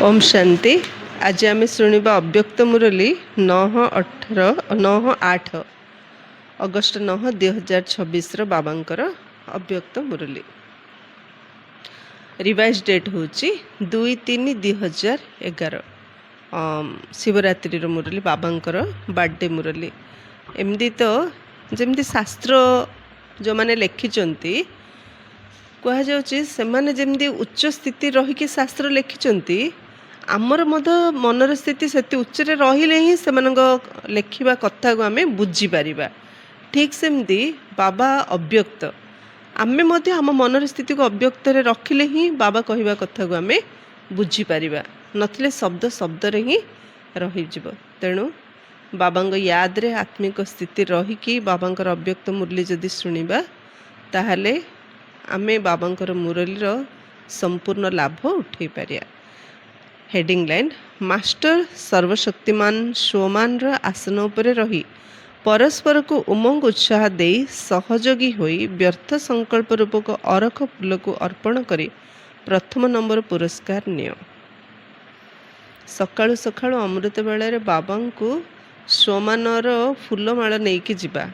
ओम शांति। आज आम शुणा अव्यक्त मुरली 9/8 अगस्ट 9 2026 बाबांकर अव्यक्त मुरली। रिवाइज डेट हूँ 2/3/2011 शिवरात्रि मुरली बाबांकर बर्थडे मुरली। एमती तो जमती शास्त्र जो मैंने लिखिंट कहने जमी उच्च स्थिति रहीकि शास्त्र लिखिंट आमर मनर स्थिति से उच्च रहिले ही से लिखा कथा को आम बुझीपर। ठीक सेमती बाबा अव्यक्त आमे आम मनर स्थिति को अव्यक्त रखिले ही बाबा कहवा कथा को आम बुझीपर नथिले शब्द शब्द रे ही रही तेणु बाबा याद रे आत्मिक स्थिति रहीकि बाबांकर अव्यक्त मुरली जदि शुणा ताहले आमे बाबांकर मुरलीर संपूर्ण लाभ उठे पारिया। हेडिंग लाइन मास्टर सर्वशक्तिमान सोमान आसन उपरे रही परस्पर को उमंग उत्साह दे सहयोगी होई व्यर्थ संकल्प रूपक अरख फूल को अर्पण करी प्रथम नंबर पुरस्कार नियो। सकाळु सकाळु अमृत बेले बाबा को सोमानर फूलमाला नहीं कि जीवा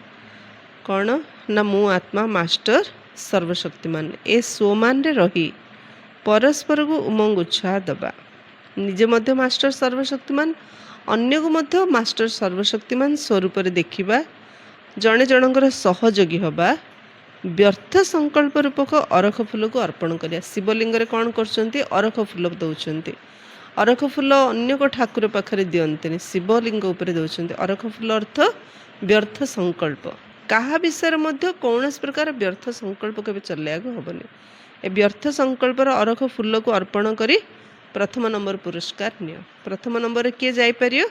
कौन ना मु आत्मा मास्टर सर्वशक्तिमान ए सोमान रे रही परस्पर को उमंग उत्साह दबा निजे मध्य मास्टर सर्वशक्तिमान अन्य को मध्य मास्टर सर्वशक्तिमान स्वरूप देखा जड़े जनकर सहयोगी हवा व्यर्थ संकल्प रूपक अरख फूल को अर्पण करिया। शिवलिंग कौन कर अरख फूल दौरान अरख फूल अन्य को ठाकुर पाखे दियंते शिवलिंग उपर दौरान अरख फूल अर्थ व्यर्थ संकल्प क्या विषय मध्य कौन प्रकार व्यर्थ संकल्प के चलैया हेनी ए व्यर्थ संकल्प अरख फूल को अर्पण करी प्रथम नंबर पुरस्कार नियो। प्रथम नंबर किए जापर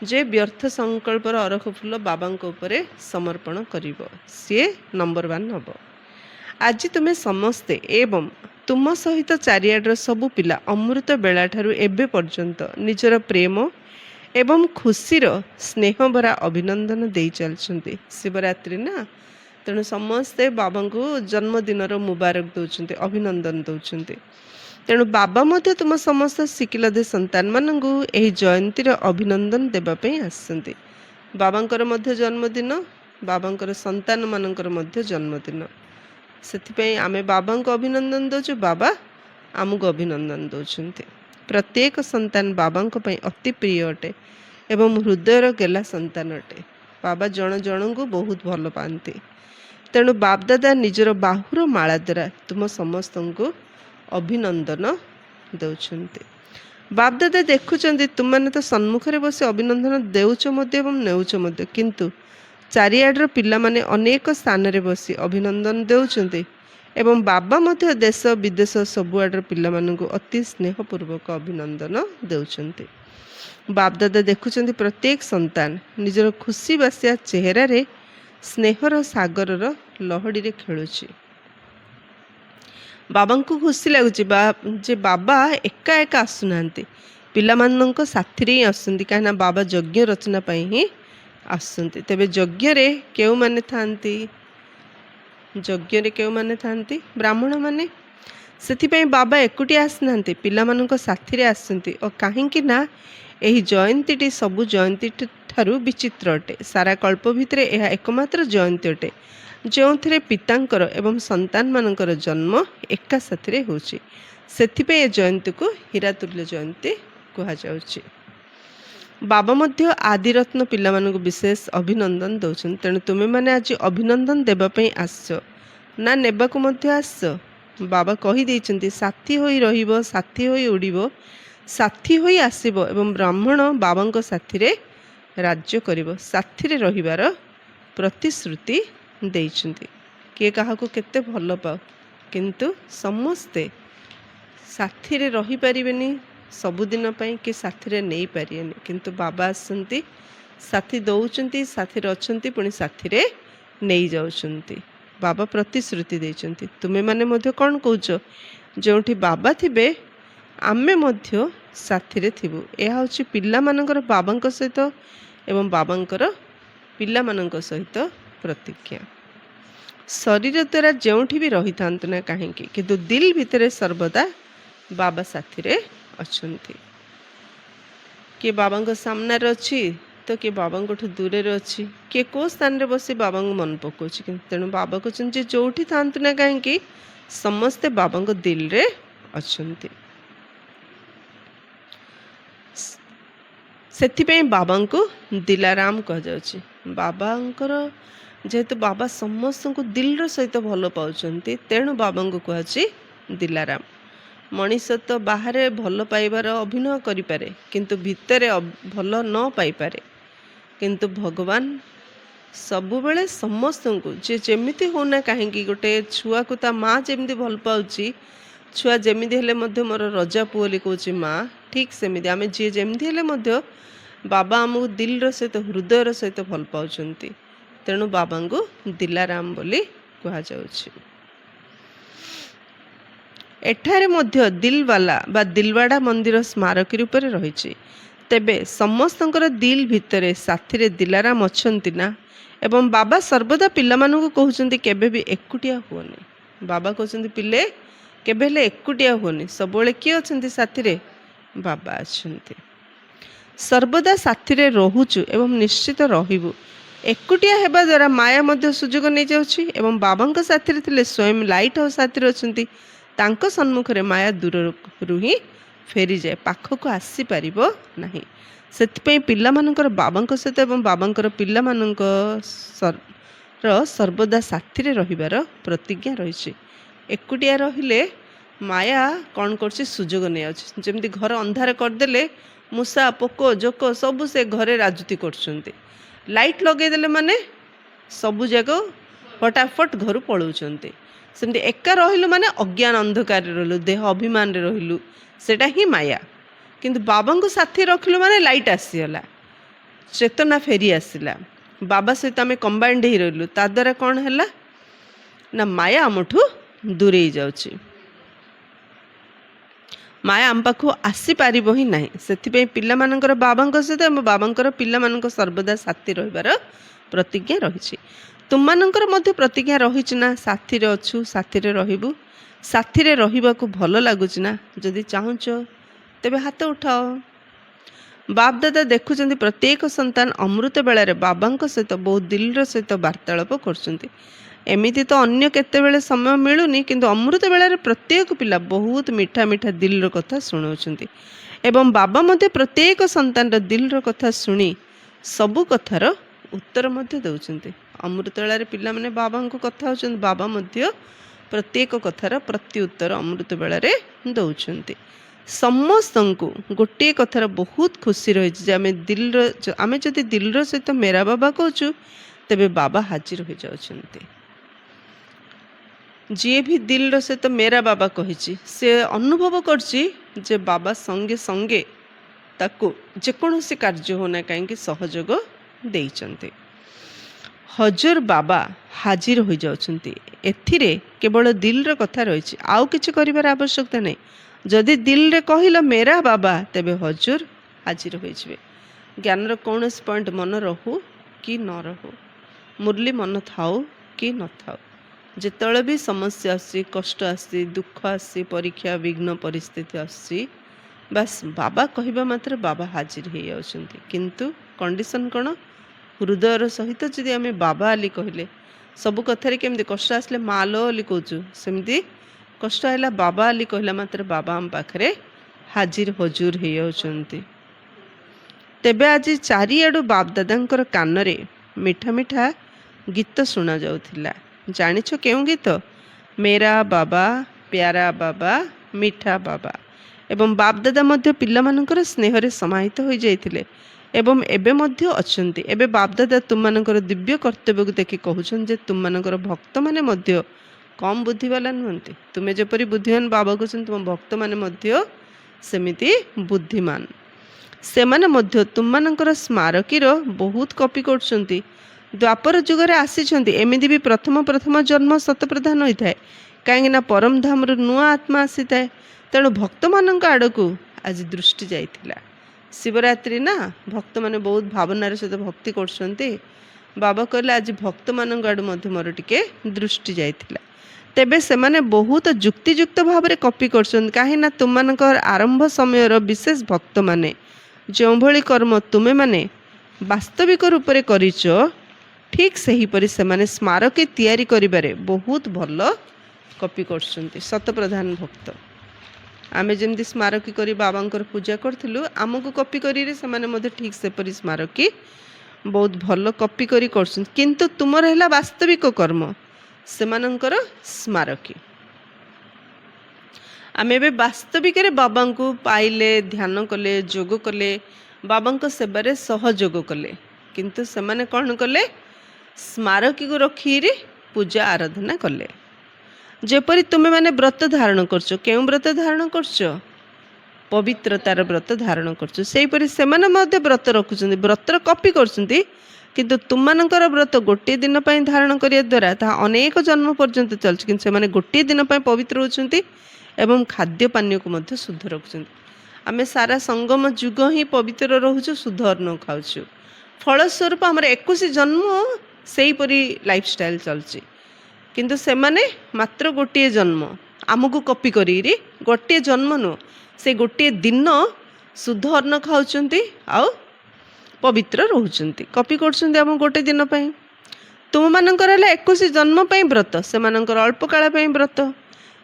जे व्यर्थ संकल्पर अरख फूल बाबा उपरे समर्पण करिवो सी नंबर 1 हम। आज तुम्हें समस्ते एवं तुम सहित चारिआडर सबु पिला अमृत बेला ठारू एबे पर्यंत निजर प्रेम एवं खुशीर स्नेह भरा अभिनंदन दे चलछन्ति। शिवरात्रि ना तेणु समस्ते बाबा को जन्मदिन मुबारक दौरान अभिनंदन दौरान तेणु बाबा मध्य तुम समस्त शिकिलदे संतान मानू यही जयंतीर अभिनंदन देवाई आसती। बाबांकर मध्य जन्मदिन बाबांकर संतान मानकर मध्य जन्मदिन से आमे बाबा को अभिनंदन दौचु बाबा आमको अभिनंदन दौरान। प्रत्येक संतान बाबा अति प्रिय अटे एवं हृदयर गेला संतान अटे। बाबा जन जन को बहुत भल पाती तेणु बापदादा निजर बाहुर माला द्वारा तुम समस्त को अभिनंदन दौरान। बापदादा देखुं तुम मैंने तो सम्मुख में बस अभिनंदन देउच नेउच किंतु चारिआडर पिला माने अनेक स्थान रे बसी अभिनंदन देउचंते एवं बाबा मध्य देश विदेश सबुआडर पिला मानू अति स्नेहपूर्वक अभिनंदन देउचंते। बापदादा देखुं प्रत्येक संतान निजर खुशी बासिया चेहरा रे स्नेहर सागर लहड़ी रे खेलुची। बाबा को खुशी लगुच जे बाबा एका एका आसुना पिला साथी ही आसुंती कहीं बाबा यज्ञ रचना ही आसुंती। तेबे यज्ञ रे केउ माने थांती यज्ञ रे केउ माने थांती ब्राह्मण माने सेथिपई बाबा एकुटी आसना पिला साथी रे आसुंती और कहीं ना यही जयंती सबु जयंती ठारू विचित्र अटे। सारा कल्प भितर यह एकमात्र जयंती अटे जो थे पितांकर एवं संतान मानकर जन्म एका साथी होची। सेथिपई ए जयंती को हीरातुल्य जयंती कहुच्छी। बाबा मध्य आदिरत्न पिला मानक विशेष अभिनंदन दौरान तेणु तुम्हें मैंने आज अभिनंदन देवाई आस ना नेबा को मध्य आस। बाबा कही साथी होई रहिबो साथी होई उड़िबो साथी होई आसिबो एवं ब्राह्मण बाबा साथी रे राज्य करिबो साथी रे रहिबार प्रतिश्रुति देइछन्ति। किए काहाको केते भल पाओ किंतु समस्ते साथी रे रही परिबेनी सबुदिन पई कि साथी रे नहीं पारियेनी किंतु बाबा आसंती साथी दौचंती साथी रे अछंती पुणी साथी रे नहीं जाउछंती। बाबा प्रतिश्रुति देइछन्ति तुमे माने मध्य कोन कहउछो जोंठी बाबा थिबे आमे मध्य साथी रे थिबु। एहा होछि पिला मानकर बाबांक सहित एवं बाबांकर पिला मानक सहित प्रतिज्ञा। शरीर द्वारा जोठी भी रही था ना कहीं किंतु दिल भितर सर्वदा बाबा साथी रे ଅଛନ୍ତି। କିଏ ବାବାଙ୍କ ସାମ୍ନାରେ ଅଛି ତ କିଏ ବାବାଙ୍କଠୁ ଦୂରରେ ଅଛି, କିଏ କେଉଁ ସ୍ଥାନରେ ବସି ବାବାଙ୍କୁ ମନେ ପକାଉଛି। କିନ୍ତୁ ତେଣୁ ବାବା କହୁଛନ୍ତି ଯେ ଯେଉଁଠି ଥାଆନ୍ତୁ ନା କାହିଁକି ସମସ୍ତେ ବାବାଙ୍କ ଦିଲରେ ଅଛନ୍ତି। ସେଥିପାଇଁ ବାବାଙ୍କୁ ଦିଲାରାମ କୁହାଯାଉଛି। ବାବାଙ୍କର ଯେହେତୁ ବାବା ସମସ୍ତଙ୍କୁ ଦିଲର ସହିତ ଭଲ ପାଉଛନ୍ତି, ତେଣୁ ବାବାଙ୍କୁ କୁହାଯାଉଛି ଦିଲାରାମ। ମଣିଷ ତ ବାହାରେ ଭଲ ପାଇବାର ଅଭିନୟ କରିପାରେ, କିନ୍ତୁ ଭିତରେ ଭଲ ନ ପାଇପାରେ। କିନ୍ତୁ ଭଗବାନ ସବୁବେଳେ ସମସ୍ତଙ୍କୁ, ଯିଏ ଯେମିତି ହେଉନା କାହିଁକି, ଗୋଟେ ଛୁଆକୁ ତା ମାଆ ଯେମିତି ଭଲ ପାଉଛି, ଛୁଆ ଯେମିତି ହେଲେ ମଧ୍ୟ ମୋର ରଜା ପୁଅ ବୋଲି କହୁଛି ମାଆ, ଠିକ୍ ସେମିତି ଆମେ ଯିଏ ଯେମିତି ହେଲେ ମଧ୍ୟ ବାବା ଆମକୁ ଦିଲର ସହିତ ହୃଦୟର ସହିତ ଭଲ ପାଉଛନ୍ତି। ତେଣୁ ବାବାଙ୍କୁ ଦିଲାରାମ ବୋଲି କୁହାଯାଉଛି। ଏଠାରେ ମଧ୍ୟ ଦିଲବାଲା ବା ଦିଲବାଡ଼ା ମନ୍ଦିର ସ୍ମାରକୀ ରୂପରେ ରହିଛି। ତେବେ ସମସ୍ତଙ୍କର ଦିଲ ଭିତରେ ସାଥିରେ ଦିଲାରାମ ଅଛନ୍ତି ନା? ଏବଂ ବାବା ସର୍ବଦା ପିଲାମାନଙ୍କୁ କହୁଛନ୍ତି କେବେ ବି ଏକୁଟିଆ ହୁଅନି। ବାବା କହୁଛନ୍ତି ପିଲେ କେବେ ହେଲେ ଏକୁଟିଆ ହୁଅନି, ସବୁବେଳେ କିଏ ଅଛନ୍ତି ସାଥିରେ? ବାବା ଅଛନ୍ତି। ସର୍ବଦା ସାଥିରେ ରହୁଛୁ ଏବଂ ନିଶ୍ଚିତ ରହିବୁ। ଏକୁଟିଆ ହେବା ଦ୍ୱାରା ମାୟା ମଧ୍ୟ ସୁଯୋଗ ନେଇଯାଉଛି ଏବଂ ବାବାଙ୍କ ସାଥିରେ ଥିଲେ ସ୍ୱୟଂ ଲାଇଟ୍ ହାଉସ୍ ସାଥିରେ ଅଛନ୍ତି, ତାଙ୍କ ସମ୍ମୁଖରେ ମାୟା ଦୂରରୁ ହିଁ ଫେରିଯାଏ, ପାଖକୁ ଆସିପାରିବ ନାହିଁ। ସେଥିପାଇଁ ପିଲାମାନଙ୍କର ବାବାଙ୍କ ସହିତ ଏବଂ ବାବାଙ୍କର ପିଲାମାନଙ୍କର ସର୍ବଦା ସାଥିରେ ରହିବାର ପ୍ରତିଜ୍ଞା ରହିଛି। ଏକୁଟିଆ ରହିଲେ ମାୟା କ'ଣ କରୁଛି? ସୁଯୋଗ ନେଇଯାଉଛି। ଯେମିତି ଘର ଅନ୍ଧାର କରିଦେଲେ ମୂଷା ପୋକ ଜୋକ ସବୁ ସେ ଘରେ ରାଜୁତି କରୁଛନ୍ତି। ଲାଇଟ୍ ଲଗେଇଦେଲେ ମାନେ ସବୁ ଯାକ ଫଟାଫଟ ଘରୁ ପଳାଉଛନ୍ତି। ସେମିତି ଏକା ରହିଲୁ ମାନେ ଅଜ୍ଞାନ ଅନ୍ଧକାରରେ ରହିଲୁ, ଦେହ ଅଭିମାନରେ ରହିଲୁ, ସେଇଟା ହିଁ ମାୟା। କିନ୍ତୁ ବାବାଙ୍କୁ ସାଥି ରଖିଲୁ ମାନେ ଲାଇଟ୍ ଆସିଗଲା, ଚେତନା ଫେରି ଆସିଲା, ବାବା ସହିତ ଆମେ କମ୍ବାଇଣ୍ଡ ହେଇ ରହିଲୁ। ତା ଦ୍ୱାରା କ'ଣ ହେଲା ନା ମାୟା ଆମଠୁ ଦୂରେଇ ଯାଉଛି, ମାୟା ଆମ ପାଖକୁ ଆସିପାରିବ ହିଁ ନାହିଁ। ସେଥିପାଇଁ ପିଲାମାନଙ୍କର ବାବାଙ୍କ ସହିତ ଆମ ବାବାଙ୍କର ପିଲାମାନଙ୍କ ସର୍ବଦା ସାଥି ରହିବାର ପ୍ରତିଜ୍ଞା ରହିଛି। ତୁମମାନଙ୍କର ମଧ୍ୟ ପ୍ରତିଜ୍ଞା ରହିଛି ନା? ସାଥିରେ ଅଛୁ, ସାଥିରେ ରହିବୁ। ସାଥିରେ ରହିବାକୁ ଭଲ ଲାଗୁଛି ନା? ଯଦି ଚାହୁଁଛ ତେବେ ହାତ ଉଠାଅ। ବାପ ଦାଦା ଦେଖୁଛନ୍ତି ପ୍ରତ୍ୟେକ ସନ୍ତାନ ଅମୃତ ବେଳାରେ ବାବାଙ୍କ ସହିତ ବହୁତ ଦିଲର ସହିତ ବାର୍ତ୍ତାଳାପ କରୁଛନ୍ତି। ଏମିତି ତ ଅନ୍ୟ କେତେବେଳେ ସମୟ ମିଳୁନି, କିନ୍ତୁ ଅମୃତ ବେଳାରେ ପ୍ରତ୍ୟେକ ପିଲା ବହୁତ ମିଠା ମିଠା ଦିଲର କଥା ଶୁଣାଉଛନ୍ତି ଏବଂ ବାବା ମଧ୍ୟ ପ୍ରତ୍ୟେକ ସନ୍ତାନର ଦିଲର କଥା ଶୁଣି ସବୁ କଥାର ଉତ୍ତର ମଧ୍ୟ ଦେଉଛନ୍ତି। ଅମୃତ ବେଳାରେ ପିଲାମାନେ ବାବାଙ୍କ କଥା ହେଉଛନ୍ତି, ବାବା ମଧ୍ୟ ପ୍ରତ୍ୟେକ କଥାର ପ୍ରତି ଉତ୍ତର ଅମୃତ ବେଳାରେ ଦେଉଛନ୍ତି। ସମସ୍ତଙ୍କୁ ଗୋଟିଏ କଥାର ବହୁତ ଖୁସି ରହିଛି ଯେ ଆମେ ଯଦି ଦିଲର ସହିତ ମେରା ବାବା କହୁଛୁ, ତେବେ ବାବା ହାଜିର ହୋଇଯାଉଛନ୍ତି। ଯିଏ ବି ଦିଲର ସହିତ ମେରା ବାବା କହିଛି, ସେ ଅନୁଭବ କରୁଛି ଯେ ବାବା ସଙ୍ଗେ ସଙ୍ଗେ ତାକୁ ଯେକୌଣସି କାର୍ଯ୍ୟ ହେଉନା କାହିଁକି ସହଯୋଗ ଦେଇଛନ୍ତି। ହଜୁର ବାବା ହାଜିର ହୋଇଯାଉଛନ୍ତି। ଏଥିରେ କେବଳ ଦିଲର କଥା ରହିଛି, ଆଉ କିଛି କରିବାର ଆବଶ୍ୟକତା ନାହିଁ। ଯଦି ଦିଲରେ କହିଲ ମେରା ବାବା, ତେବେ ହଜୁର ହାଜିର ହୋଇଯିବେ। ଜ୍ଞାନର କୌଣସି ପଏଣ୍ଟ ମନ ରହୁ କି ନ ରହୁ, ମୁରଲି ମନ ଥାଉ କି ନଥାଉ, ଯେତେବେଳେ ବି ସମସ୍ୟା ଆସୁଛି, କଷ୍ଟ ଆସୁଛି, ଦୁଃଖ ଆସୁଛି, ପରୀକ୍ଷା ବିଘ୍ନ ପରିସ୍ଥିତି ଆସୁଛି, ବାସ୍ ବାବା କହିବା ମାତ୍ରେ ବାବା ହାଜିର ହେଇଯାଉଛନ୍ତି। କିନ୍ତୁ କଣ୍ଡିସନ୍ କ'ଣ? ହୃଦୟର ସହିତ ଯଦି ଆମେ ବାବା ଆଲି କହିଲେ, ସବୁ କଥାରେ କେମିତି କଷ୍ଟ ଆସିଲେ ମା ଲୋ ବୋଲି କହୁଛୁ, ସେମିତି କଷ୍ଟ ହେଲା ବାବା ଆଲି କହିଲା ମାତ୍ରେ ବାବା ଆମ ପାଖରେ ହାଜିର ହଜୁର ହେଇଯାଉଛନ୍ତି। ତେବେ ଆଜି ଚାରିଆଡ଼ୁ ବାପ ଦାଦାଙ୍କର କାନରେ ମିଠା ମିଠା ଗୀତ ଶୁଣାଯାଉଥିଲା। ଜାଣିଛ କେଉଁ ଗୀତ? ମେରା ବାବା, ପ୍ୟାରା ବାବା, ମିଠା ବାବା। ଏବଂ ବାପଦାଦା ମଧ୍ୟ ପିଲାମାନଙ୍କର ସ୍ନେହରେ ସମାହିତ ହୋଇଯାଇଥିଲେ ଏବଂ ଏବେ ମଧ୍ୟ ଅଛନ୍ତି। ଏବେ ବାପଦାଦା ତୁମମାନଙ୍କର ଦିବ୍ୟ କର୍ତ୍ତବ୍ୟକୁ ଦେଖି କହୁଛନ୍ତି ଯେ ତୁମମାନଙ୍କର ଭକ୍ତମାନେ ମଧ୍ୟ କମ୍ ବୁଦ୍ଧିବାଲା ନୁହନ୍ତି। ତୁମେ ଯେପରି ବୁଦ୍ଧିମାନ, ବାବା କହୁଛନ୍ତି ତୁମ ଭକ୍ତମାନେ ମଧ୍ୟ ସେମିତି ବୁଦ୍ଧିମାନ। ସେମାନେ ମଧ୍ୟ ତୁମମାନଙ୍କର ସ୍ମାରକୀର ବହୁତ କପି କରୁଛନ୍ତି। ଦ୍ୱାପର ଯୁଗରେ ଆସିଛନ୍ତି, ଏମିତି ବି ପ୍ରଥମ ଜନ୍ମ ଶତପ୍ରଧାନ ହୋଇଥାଏ, କାହିଁକିନା ପରମଧାମରୁ ନୂଆ ଆତ୍ମା ଆସିଥାଏ। ତେଣୁ ଭକ୍ତମାନଙ୍କ ଆଡ଼କୁ ଆଜି ଦୃଷ୍ଟି ଯାଇଥିଲା। ଶିବରାତ୍ରି ନା, ଭକ୍ତମାନେ ବହୁତ ଭାବନାର ସହିତ ଭକ୍ତି କରୁଛନ୍ତି। ବାବା କହିଲେ ଆଜି ଭକ୍ତମାନଙ୍କ ଆଡ଼ୁ ମଧ୍ୟ ମୋର ଟିକେ ଦୃଷ୍ଟି ଯାଇଥିଲା। तेबे सेमाने बहुत जुक्तियुक्त भाव में कॉपी करछन काहे ना तुमମାନଙ୍କର आरंभ समयर विशेष भक्त माने जो भली कर्म तुमे माने वास्तविक रूप में करिच ठीक सही परी सेमाने स्मारकी तैयारी करिबारे बहुत भल कॉपी करछन्ती शतप्रधान भक्त आमे जेमती स्मारकी करी बाबांकर पूजा करथिलु आमको कॉपी करी सेमाने मध्य ठीक से परी स्मारकी बहुत भल कॉपी करी करछन किंतु तुमर हैला वास्तविक कर्म सेमानंकर स्मारकी आमे बे वास्तविक रे बाबा को पाइले ध्यान कले जोग कले बाबा सेबारे सहयोग कले किंतु सेमाने कौन कले स्मारकी को रखी पूजा आराधना कले जेपरी तुम्हें माने व्रत धारण करछ केउ व्रत धारण करछ पवित्रतार व्रत धारण करछ सेहीपरि सेमाने मध्य व्रत रखुछन्ति व्रत कॉपी करछन्ति किंतु तुमମାନଙ୍କର व्रत गोटे दिन पई धारण करिया द्वारा ता अनेक जन्म पर्यंत चलछ किंतु सेमाने गोटे दिन पई पवित्र होछन्ति एवं खाद्य पानीय को मध्य शुद्ध रखुछन्ति आमे सारा संगम जुग ही पवित्र रहुछु शुद्ध अन्न खाउछु फलस्वरूप हमर 21 जन्म सेहीपरि लाइफस्टाइल चलछि किंतु सेमाने मात्र गोटे जन्म आमको कॉपी करी गोटे जन्म नु से गोटे दिन शुद्ध अन्न खाउछन्ति आउ पवित्र रोचंती कॉपी करछन्ति हम गोटे दिन पई तुम मानकर 21 जन्म पई व्रत से मानकर अल्प काल पई व्रत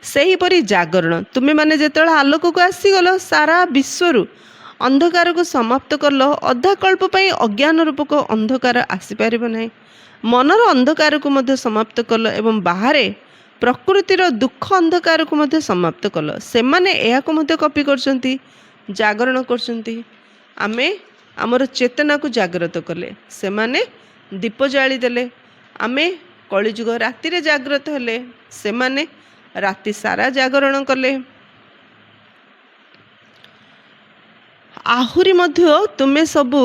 सही परी जागरण तुम्हें माने जेतळे आलोक को आसीगल सारा विश्वरु अंधकार को समाप्त करल अधा कल्प पई अज्ञान रूपक अंधकार आसी पारिबो नाही मनर अंधकार को मध्य समाप्त कल एवं बाहरे प्रकृतिर दुख अंधकार को मध्य समाप्त कल से माने एहा को मध्य कॉपी करछन्ति जागरण करछन्ति आमे आमर चेतना को जागृत कले से माने दीप जाली देले आमे कलिजुग राति रे जागृत हेले से माने राति सारा जागरण कले आहुरी मध्य तुमे सबु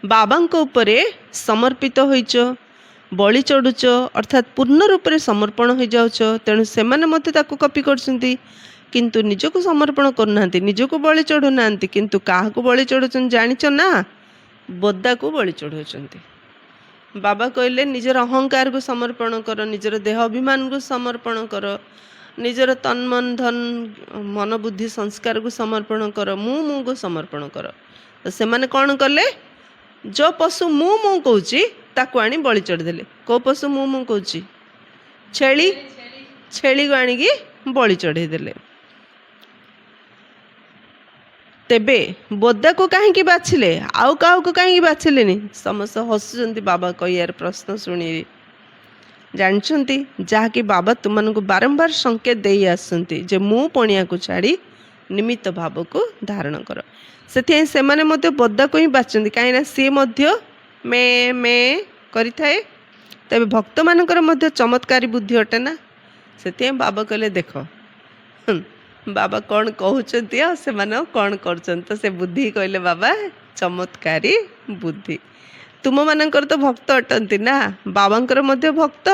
बाबांको उपरे समर्पित होइच बलि चढ़ुच अर्थात पूर्ण रूप से समर्पण हो जाउच तेणु से मते ताको कॉपी करछन्ति किंतु निजको समर्पण करना निजको बलि चढ़ु ना किंतु काहाको बलि चढ़ुचन जानिच ना बोद्दा को बलि चढ़ुचन्ति बाबा कहले निजर अहंकार को समर्पण कर निजर देह अभिमान को समर्पण कर निजर तन मन धन मन बुद्धि संस्कार को समर्पण कर मु को समर्पण कर तो से माने कौन कले जो पशु मु कहूँ ताको आनी बलि चढ़ीदेले को पशु मु कहूँ छेली छेली को आनिकी बलि चढ़ीदेले तेबे बोद्दा को कहीं बाछिले आउ का कहीं बाछिलेनी समस्त हसुचंती बाबा कहियार प्रश्न शुणी जानछंती जहाँकि बाबा तुमको बारंबार संकेत दे आसुंती जे मु पणिया को छाड़ी निमित्त भाव को धारण कर से माने मध्य बोद्दा को ही बाछंती कहीं सी मध्य मे करिथाए तेबे भक्त मानकर मध्य चमत्कारी बुद्धि अटे ना से बाबा कहले देख बाबा कौन कहते से माने कौन कर तो से बुद्धि कहले बाबा चमत्कारी बुद्धि तुम मानकर तो भक्त अटंती ना बाबांकर मध्य भक्त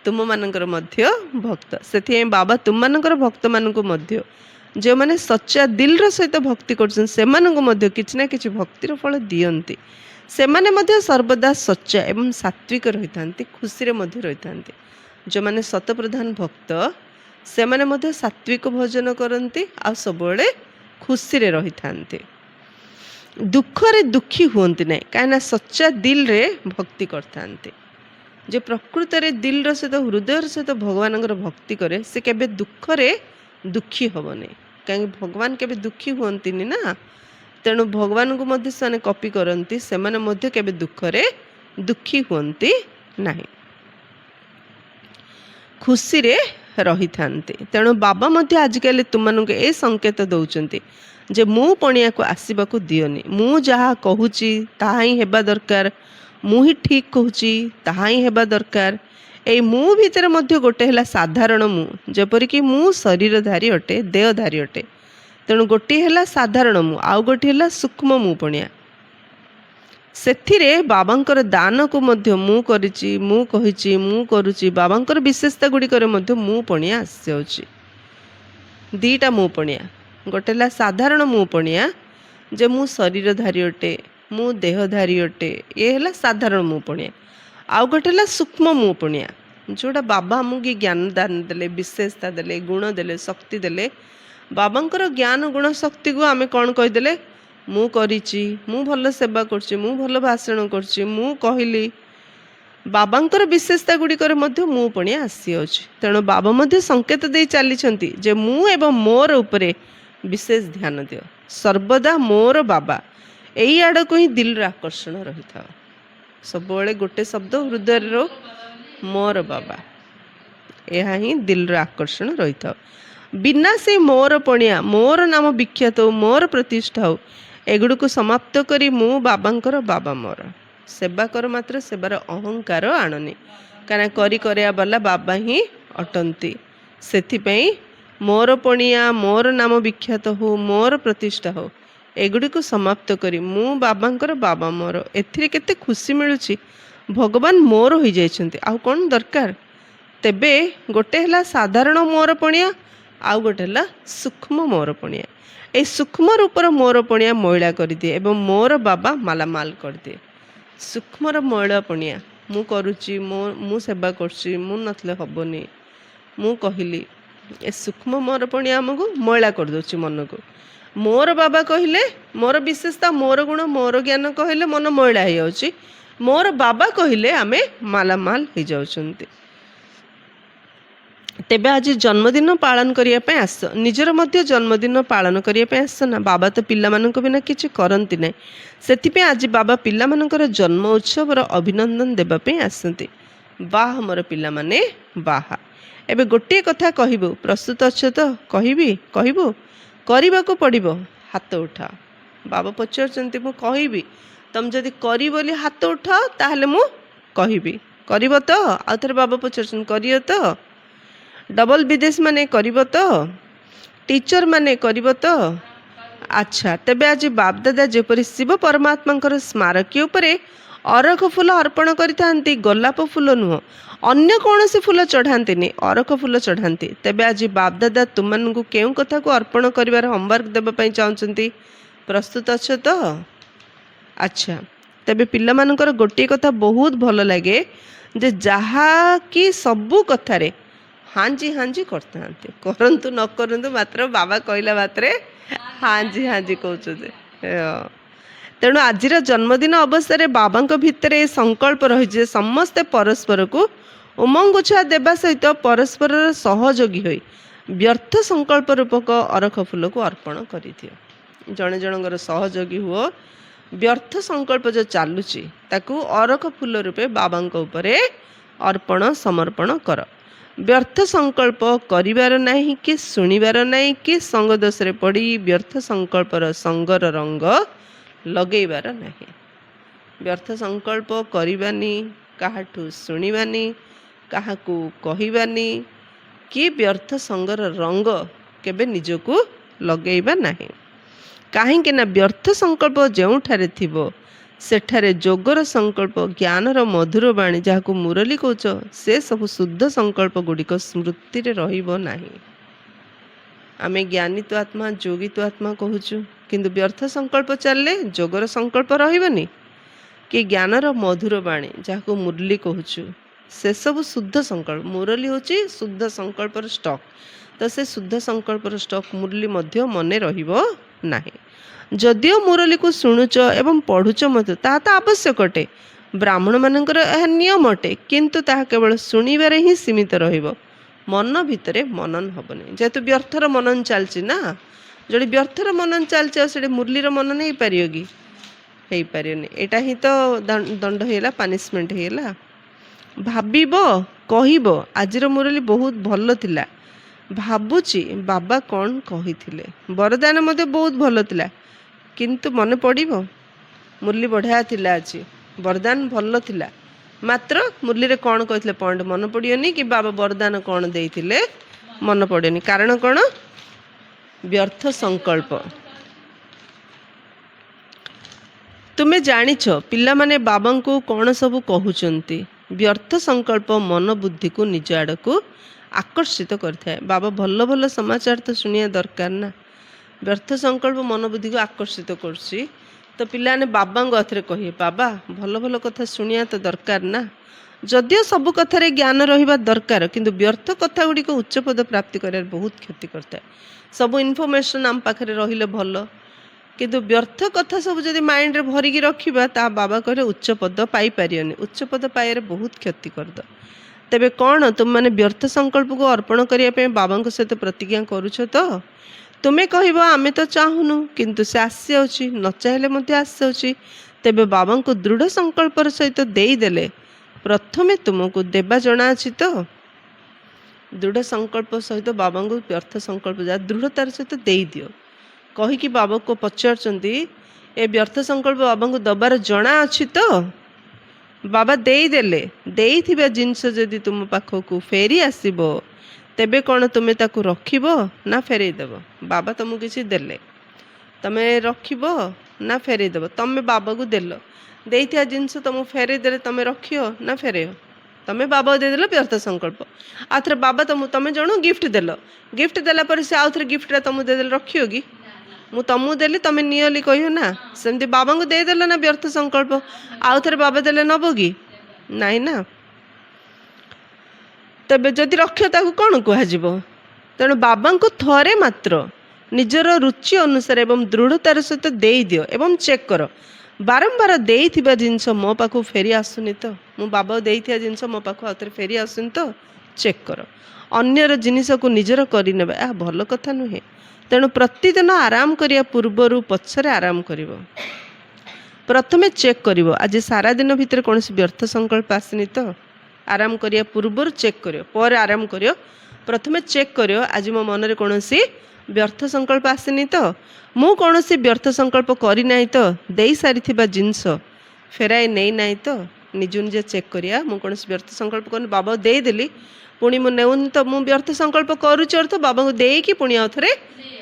तुम मानकर मध्य भक्त से बाबा तुम मानकर भक्त मानक मध्य जो माने सच्चा दिल रो सहित भक्ति करछन से मानक मध्य किछ ना किछ भक्तिर फल दियंती से माने मध्य सर्वदा सच्चा एवं सात्विक रही थांती खुशी रे मध्य रही थांती जो माने शतप्रधान भक्त से माने मध्य सात्विक भोजन करती आ सबले खुशी रे रही थांती दुख रे दुखी हुंती नहीं कहीं सच्चा दिल रे भक्ति करथांती जो प्रकृत रे दिल रो सहित हृदय सहित भगवान भक्ति करे से केबे दुख रे दुखी हबनी कहीं भगवान केबे दुखी हुंती ना तेणु भगवान को मध्य से कॉपी करती से माने मध्य केबे दुख रे दुखी हुंती नहीं खुशी रे रही थांती तेणु बाबा मध्य आजिकल तुमको ए संकेत दौरान जे मु पणिया को आसवा को दियोनी मु जहाँ कहूची ताहा ही हेबा दरकार मु ही ठीक कहूची ताहा ही हेबा दरकार ए मु भीतर मध्य गोटे हला साधारण मु जेपरिक मु शरीरधारी अटे देहधारी अटे तेणु गोटे हला साधारण मु आउ गोटे हला सूक्ष्म मु पणिया सेथिरे बाबांकर दान को मध्य मु करिची मु कहिची मु करूची बाबांकर विशेषता गुड़िकर मध्य मु पणिया आसी जाउची दीटा मु पणिया गोटेला साधारण मु पणिया जे मु शरीरधारी अटे मु देहधारी अटे ये हला साधारण मु पणिया आउ गोटेला सूक्ष्म मु पणिया जोड़ा बाबा आमको ज्ञान दान देले विशेषता देले गुण देले शक्ति देले बाबांकर ज्ञान गुण शक्ति को आमे कौन कहीदेले मु करिछि मु भल सेवा करछि मु भल भाषण करछि मु कहली बाबांकर विशेषता गुड़िकर मध्य मु पणिया आसी अछि तेणु बाबा मध्य संकेत दे चली जे मु एवं मोर उपरे विशेष ध्यान दियो सर्वदा मोर बाबा एई आड़ को ही दिल आकर्षण रही था सब गोटे शब्द हृदय रो मोर बाबा यह ही दिल आकर्षण रही था बिना से मोर पणिया मोर नाम विख्यात हो मोर प्रतिष्ठा हो एगुड़ को समाप्त करी मु बाबांकर बाबा मोर सेवा कर मात्र सेवार अहंकार आणनी कारण करी करया वाला बाबा ही अटंती सेथिपई मोर पणिया मोर नाम विख्यात हो मोर प्रतिष्ठा हो एगुड़ी को समाप्त करी मु बाबांकर बाबा मोर एथिरे केते खुशी मिलुछि भगवान मोर हो जाइछन्ति आउ कोन दरकार तेबे गोटे हला साधारण मोर पणिया आउ गोटे हला सूक्ष्म मोर पणिया ए सूक्ष्म रूपर मोर पणिया मैला कर दिए एवं मोर बाबा मालामाल कर दिए सूक्ष्मर मैला पणिया मु करुच्ची मु सेवा करछि मु नथले हबनी मु कहली ए सूक्ष्म मोर पणिया आमको मैला कर दोछि मन को मोर बाबा कहले मोर विशेषता मोर गुण मोर ज्ञान कहले मन मैला हो जाउछि मोर बाबा कहले आमे मालामाल हो जाउछन्ति तेबे आज जन्मदिन पालन करिया पे आस निजर मध्य जन्मदिन पालन करिया पे आस ना बाबा तो पिला मानक बिना किछि करंती नै सेथिपे आज बाबा पिला मानकर जन्म उत्सवर अभिनंदन देबा पे आसंती बाह मोर पिला माने बाहा एबे गोटे कथा कहबो प्रस्तुत अछ तो कहबी कहबो करबा को पड़िबो हाथ उठा बाबा पचारचंती मु कहबी तुम जदि करी बोली हाथ उठाओ ताहले मु कहबी करबो तो आ थरे बाबा पचारचन करियो तो डबल विदेश माने करिब तो टीचर माने करिब तो अच्छा तेबे आज बापदादा जेपरि शिव परमात्मा स्मारकी उपरे अरख फूल अर्पण करिथांती गोलाप फूल नुह अन्य कौन से फूल चढ़ाती अरख फूल चढ़ाती तेबे आज बापदादा तुम मानू केउ कथा को अर्पण करिवार होमवर्क देबा चाहते प्रस्तुत अच्छ तो अच्छा तेबे पिला मानकर गोटे कथा बहुत भल लगे जे जहा कि सबू कथारे हाँ जी करते करंतु न करंतु मात्र बाबा कहला मात्रे हाँ जी कहते तेणु आज जन्मदिन अवसर बाबा भितर संकल्प रही समस्ते परस्पर को उमंग उछा देवा सहित परस्पर सहयोगी हो व्यर्थ संकल्प रूपक अरख फूल को अर्पण कर जड़े जनकर सहयोगी हुओ व्यर्थ संकल्प जो चलुची ताकू अरख फूल रूपे बाबा उपरे अर्पण समर्पण कर व्यर्थ संकल्प करिवार नहीं कि सुनिबार नहीं कि संग दोष रे पड़ी व्यर्थ संकल्पर संगर रंग लगेबार नहीं व्यर्थ संकल्प करिबानी काहाठू सुनिबानी काहाकू कहिबानी कि व्यर्थ संगर रंग केबे निजको लगेबा नहीं काहे ना व्यर्थ संकल्प जोठारे थिबो सेठारे जोगर संकल्प ज्ञानर मधुर बाणी जहाँ मुरली कौच से सब शुद्ध संकल्प गुड़िक स्मृति रे रहिबो नाही आमे ज्ञानी तो आत्मा जोगी तो आत्मा कहूचु किंतु व्यर्थ संकल्प चलले जोगर संकल्प रहिबनी कि ज्ञानर मधुर बाणी जहाँ मुरली कहूचु से सब शुद्ध संकल्प मुरली होची शुद्ध संकल्पर स्टॉक तो से शुद्ध संकल्पर स्टॉक मुरली मध्य मने रहिबो नाही जदियो मुरली को शुणुच एवं पढ़ुच मत ताहा तो आवश्यक अटे ब्राह्मण मानकर यह नियम अटे किंतु ताहा केवल शुणिबारे ही सीमित रहिबो मन भितरे मनन हबनी जेहेतु व्यर्थर मनन चलची ना जोड़ी व्यर्थर मनन चलची से मुरलीर मनन हो पारियोगी हो पारियोनी एटा ही तो दंड होगा पनिशमेंट होगा भाबिब कहिब आजिर मुरली बहुत भल थिला भाबुची बाबा कौन कहिथिले वरदान मध्य बहुत भल थिला किंतु मन पड़िबो मुरली बढ़िया थिला अछि वरदान भल थिला मात्र मुरली रे कौन कहथिले पॉइंट मन पड़ियोनी कि बाबा वरदान कौन देइथिले मन पड़ेनी कारण कौन व्यर्थ संकल्प तुमे जानिछ पिला माने बाबा को कौन सब कहउचंती व्यर्थ संकल्प मन बुद्धि को निज आड़ को आकर्षित करथाए बाबा भल भल समाचार तो शुणिया दरकार ना व्यर्थ संकल्प मन बुद्धि को आकर्षित करछि तो पिलाने बाबा अथरे कहे बाबा भल भल कथा शुणिया तो दरकार ना जदिओ सब कथार ज्ञान रहा दरकार किंतु व्यर्थ कथा गुड़िक उच्च पद प्राप्ति कर बहुत क्षति करता है। सब इनफॉरमेशन आम पाखे रहिले भल किंतु व्यर्थ कथा सब जब माइंड रे भरिकी रखा ता बाबा कहे उच्च पद पाइपर, उच्च पद पाइबार बहुत क्षति करद। तेबे कौन तुम मैंने व्यर्थ संकल्प को अर्पण करने बाबा सहित प्रतिज्ञा करुछ तो तुम्हें कह आमे तो चाहूनु किंतु से आसी न चाहिए आसी तेबे बाबा को दृढ़ संकल्प सहित देदेले प्रथमे तुमको देवा जना अच्छी तो दृढ़ संकल्प सहित बाबा को व्यर्थ संकल्प जहाँ दृढ़तार सहित दे दियो कहीकि बाबा को पचार ए व्यर्थ संकल्प बाबा को दबार जना अच्छी तो बाबा देदेले देइथिबा जिनस जदि तुम पाखक फेरी आसब तेबे कौन तुम्हें ताकू रखिब ना फेरई देव। बाबा तुमको किसी देले तमें रखिब ना फेरई देव। तमें बाबा को देल देइथिया जिनस तुमको फेरई देले तमें रखियो ना फेरई तमें बाबा देदेल व्यर्थ संकल्प आउ बाबा तमें जन गिफ्ट देल गिफ्ट देला पर से आउ थे गिफ्टा तुमको देदेल रखियो कि मु तुमको देली तमें नियली कह ना सेमती बाबा को देदेल ना व्यर्थ संकल्प आउ थे बाबा देले नब कि नाई ना। तेबे जदि रक्ष ताकू कौन कहुब तेणु बाबा को थरे मात्र निजर रुचि अनुसार एवं दृढ़तार सहित दे दियो एवं चेक कर बारंबार देइथिबा जिनस मो पाखु फेरी आसुनी तो मु बाबा देइथिया जिनस मो पाखु आउथरे फेरी आसुनी तो चेक कर अन्यर जिनिस को निजर करने यह भल कथा नुहे। तेणु प्रतिदिन आराम करिया पूर्वर पछरे आराम करिवो प्रथमे चेक करिवो आज सारा दिन भितर कौन व्यर्थ संकल्प आसनी तो आराम करिया पूर्वर चेक करियो पर आराम करियो प्रथमे चेक करियो आज मो मन रे कौन व्यर्थ संकल्प आसनी तो मु कौन व्यर्थ संकल्प करना तो दे सारी जिनस फेराई नहीं नाई तो निज निजे चेक करिया मु कौन व्यर्थ संकल्प कर बाबा देदेली पुणी मु नेउन तो मु व्यर्थ संकल्प करुच अर्थ बाबा को देकी पुणी आउ थे